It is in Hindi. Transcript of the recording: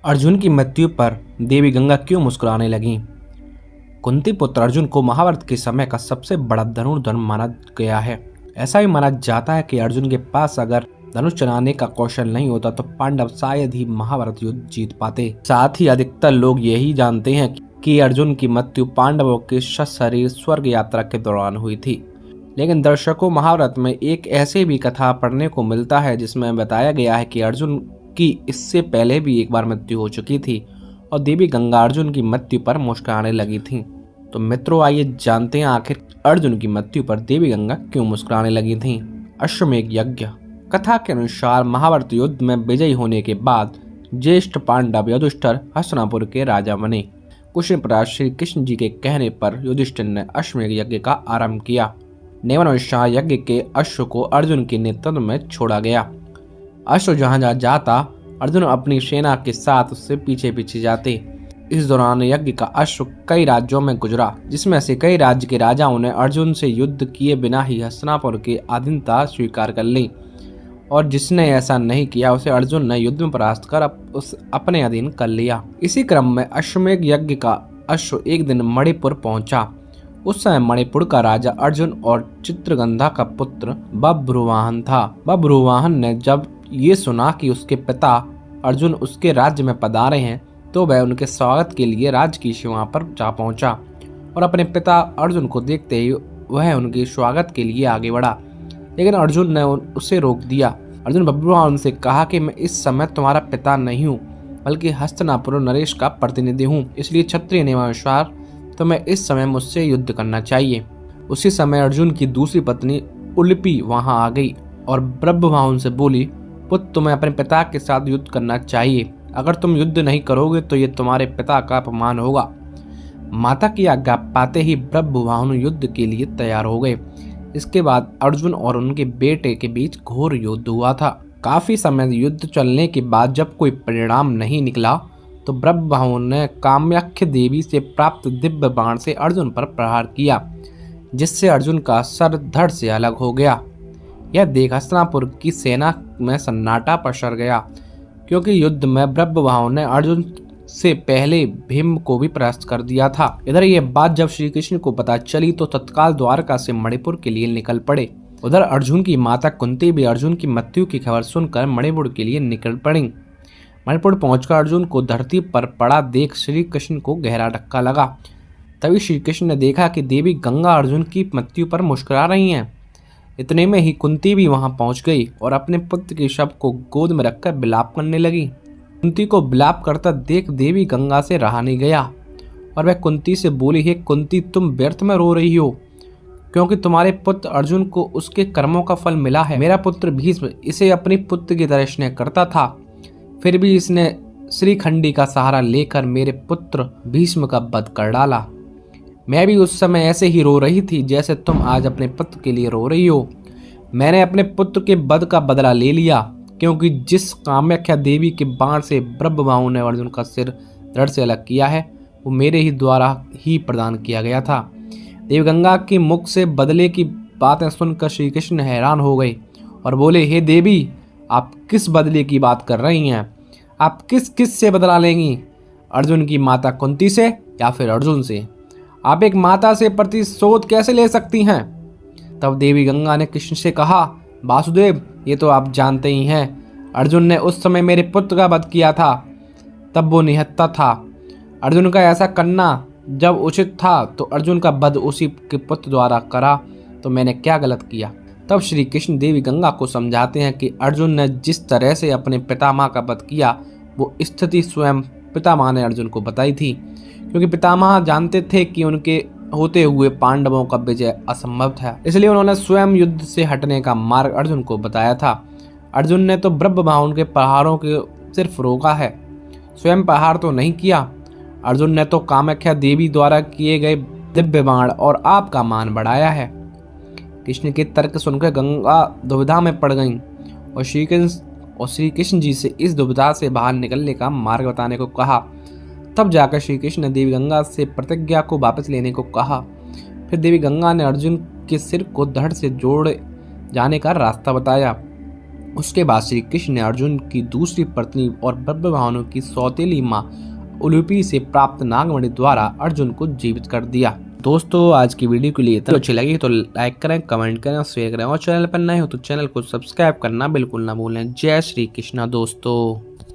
अर्जुन की मृत्यु पर देवी गंगा क्यों मुस्कुराने लगीं? कुंती पुत्र अर्जुन को महाभारत के समय का सबसे बड़ा धनुर्धर माना गया है। ऐसा भी माना जाता है कि अर्जुन के पास अगर धनुष चलाने का कौशल नहीं होता तो पांडव शायद ही महाभारत युद्ध जीत पाते। साथ ही अधिकतर लोग यही जानते हैं कि अर्जुन की मृत्यु पांडवों के सशरीर स्वर्ग यात्रा के दौरान हुई थी। लेकिन दर्शकों, महाभारत में एक ऐसे भी कथा पढ़ने को मिलता है जिसमें बताया गया है कि अर्जुन की इससे पहले भी एक बार मृत्यु हो चुकी थी और देवी गंगा अर्जुन की मृत्यु पर मुस्कुराने लगी थी। तो मित्रों, आइए जानते हैं आखिर अर्जुन की मृत्यु पर देवी गंगा क्यों मुस्कुराने लगी थी। अश्वमेध यज्ञ कथा के अनुसार महाभारत युद्ध में विजयी होने के बाद ज्येष्ठ पांडव युधिष्ठिर हस्तिनापुर के राजा बने। कुशल श्री कृष्ण जी के कहने पर युधिष्ठिर ने अश्वमेध यज्ञ का आरंभ किया। नियमानुसार यज्ञ के अश्व को अर्जुन के नेतृत्व में छोड़ा गया। अश्व जहां जाता अर्जुन अपनी सेना के साथ उससे पीछे पीछे जाते। इस दौरान यज्ञ का अश्व कई राज्यों में गुजरा, जिसमें से कई राज्य के राजाओं ने अर्जुन से युद्ध किए बिना ही हस्तिनापुर की अधीनता स्वीकार कर ली और जिसने ऐसा नहीं किया उसे अर्जुन ने युद्ध में परास्त कर अपने अधीन कर लिया। इसी क्रम में अश्वमेध यज्ञ का अश्व एक दिन मणिपुर पहुंचा। उस समय मणिपुर का राजा अर्जुन और चित्रगंधा का पुत्र बभ्रुवाहन था। बभ्रुवाहन ने जब ये सुना कि उसके पिता अर्जुन उसके राज्य में पधारे हैं तो वह उनके स्वागत के लिए राज्य की सीमा पर जा पहुंचा और अपने पिता अर्जुन को देखते ही वह उनके स्वागत के लिए आगे बढ़ा। लेकिन अर्जुन ने उसे रोक दिया। अर्जुन बभ्रुवाहन से कहा कि मैं इस समय तुम्हारा पिता नहीं हूँ बल्कि हस्तिनापुर नरेश का प्रतिनिधि हूँ, इसलिए क्षत्रिय नियमानुसार तुम्हें इस समय मुझसे युद्ध करना चाहिए। उसी समय अर्जुन की दूसरी पत्नी उलूपी वहां आ गई और बभ्रुवाहन से बोली, पुत्र, तुम्हें अपने पिता के साथ युद्ध करना चाहिए। अगर तुम युद्ध नहीं करोगे तो ये तुम्हारे पिता का अपमान होगा। माता की आज्ञा पाते ही बभ्रुवाहन युद्ध के लिए तैयार हो गए। इसके बाद अर्जुन और उनके बेटे के बीच घोर युद्ध हुआ था। काफी समय युद्ध चलने के बाद जब कोई परिणाम नहीं निकला तो बभ्रुवाहन ने कामाख्या देवी से प्राप्त दिव्य बाण से अर्जुन पर प्रहार किया, जिससे अर्जुन का सर धड़ से अलग हो गया। यह देख हस्तिनापुर की सेना में सन्नाटा पसर गया, क्योंकि युद्ध में बभ्रुवाहन ने अर्जुन से पहले भीम को भी परास्त कर दिया था। इधर यह बात जब श्री कृष्ण को पता चली तो तत्काल द्वारका से मणिपुर के लिए निकल पड़े। उधर अर्जुन की माता कुंती भी अर्जुन की मृत्यु की खबर सुनकर मणिपुर के लिए निकल पड़ी। मणिपुर पहुंचकर अर्जुन को धरती पर पड़ा देख श्री कृष्ण को गहरा धक्का लगा। तभी श्री कृष्ण ने देखा कि देवी गंगा अर्जुन की मृत्यु पर मुस्कुरा रही हैं। इतने में ही कुंती भी वहां पहुंच गई और अपने पुत्र के शव को गोद में रखकर विलाप करने लगी। कुंती को विलाप करता देख देवी गंगा से रहा नहीं गया और वह कुंती से बोली, हे कुंती, तुम व्यर्थ में रो रही हो, क्योंकि तुम्हारे पुत्र अर्जुन को उसके कर्मों का फल मिला है। मेरा पुत्र भीष्म इसे अपनी पुत्र की तरह स्नेह करता था, फिर भी इसने श्रीखंडी का सहारा लेकर मेरे पुत्र भीष्म का वध कर डाला। मैं भी उस समय ऐसे ही रो रही थी जैसे तुम आज अपने पुत्र के लिए रो रही हो। मैंने अपने पुत्र के वध का बदला ले लिया, क्योंकि जिस कामाख्या देवी के बाण से बभ्रुवाहन ने अर्जुन का सिर धड़ से अलग किया है वो मेरे ही द्वारा ही प्रदान किया गया था। देवी गंगा के मुख से बदले की बातें सुनकर श्री कृष्ण हैरान हो गए और बोले, हे देवी, आप किस बदले की बात कर रही हैं? आप किस से बदला लेंगी? अर्जुन की माता कुंती से या फिर अर्जुन से? आप एक माता से प्रतिशोध कैसे ले सकती हैं? तब देवी गंगा ने कृष्ण से कहा, वासुदेव, ये तो आप जानते ही हैं, अर्जुन ने उस समय मेरे पुत्र का वध किया था, तब वो निहत्था था। अर्जुन का ऐसा करना जब उचित था तो अर्जुन का वध उसी के पुत्र द्वारा करा, तो मैंने क्या गलत किया? तब श्री कृष्ण देवी गंगा को समझाते हैं कि अर्जुन ने जिस तरह से अपने पितामह का वध किया वो स्थिति स्वयं पितामह ने अर्जुन को बताई थी, क्योंकि पितामह जानते थे कि उनके होते हुए पांडवों का विजय असंभव था, इसलिए उन्होंने स्वयं युद्ध से हटने का मार्ग अर्जुन को बताया था। अर्जुन ने तो बभ्रुवाहन के प्रहारों को सिर्फ रोका है, स्वयं प्रहार तो नहीं किया। अर्जुन ने तो कामाख्या देवी द्वारा किए गए दिव्य बाण और आपका मान बढ़ाया है। कृष्ण के तर्क सुनकर गंगा दुविधा में पड़ गई और श्री कृष्ण जी से इस दुविधा से बाहर निकलने का मार्ग बताने को कहा। तब जाकर श्री कृष्ण ने देवी गंगा से प्रतिज्ञा को वापस लेने को कहा। फिर देवी गंगा ने अर्जुन के सिर को धड़ से जोड़े जाने का रास्ता बताया। उसके बाद श्री कृष्ण ने अर्जुन की दूसरी पत्नी और ब्रह्मभानु की सौतेली माँ उलूपी से प्राप्त नागमणि द्वारा अर्जुन को जीवित कर दिया। दोस्तों आज की वीडियो के लिए इतना अच्छी लगी तो लाइक करें, कमेंट करें, शेयर करें और चैनल पर नए हो तो चैनल को सब्सक्राइब करना बिल्कुल ना भूलें। जय श्री कृष्णा दोस्तों।